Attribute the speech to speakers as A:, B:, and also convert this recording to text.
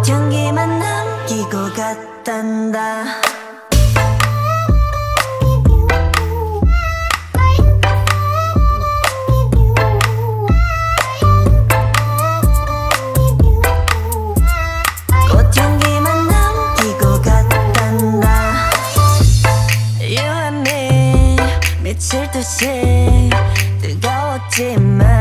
A: 꽃향기만 남기고 갔단다. 꽃향기만 남기고 갔단다. You and me 미칠 듯이 뜨거웠지만